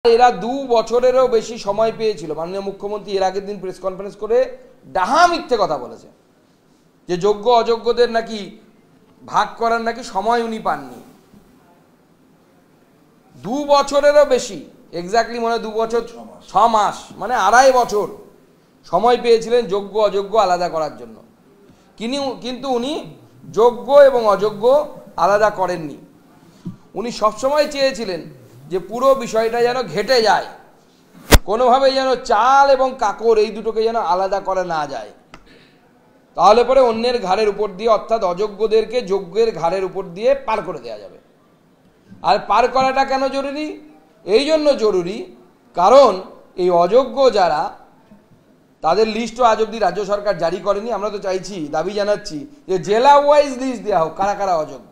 এরা 2 বছরেরও বেশি সময় পেয়েছিল। মাননীয় মুখ্যমন্ত্রী এর আগের দিন প্রেস কনফারেন্স করে ডাহা মিথ্যে কথা বলেছে যে যোগ্য অযোগ্যদের নাকি ভাগ করার নাকি সময় উনি পাননি। 2 বছরেরও বেশি, এক্স্যাক্টলি মনে হয় 2 বছর 6 মাস, মানে 2.5 বছর সময় পেয়েছিলেন যোগ্য অযোগ্য আলাদা করার জন্য। কিন্তু উনি যোগ্য এবং অযোগ্য আলাদা করেননি। উনি সবসময় চেয়েছিলেন যে পুরো বিষয়টা যেন ঘেটে যায়, কোনোভাবেই যেন চাল এবং কাকর এই দুটোকে যেন আলাদা করা না যায়, তাহলে পরে অন্যের ঘাড়ের উপর দিয়ে, অর্থাৎ অযোগ্যদেরকে যোগ্যের ঘাড়ের উপর দিয়ে পার করে দেওয়া যাবে। আর পার করাটা কেন জরুরি? এই জন্য জরুরি কারণ এই অযোগ্য যারা, তাদের লিস্টও আজ অব্দি রাজ্য সরকার জারি করেনি। আমরা তো চাইছি, দাবি জানাচ্ছি যে জেলা ওয়াইজ লিস্ট দেওয়া হোক কারা কারা অযোগ্য।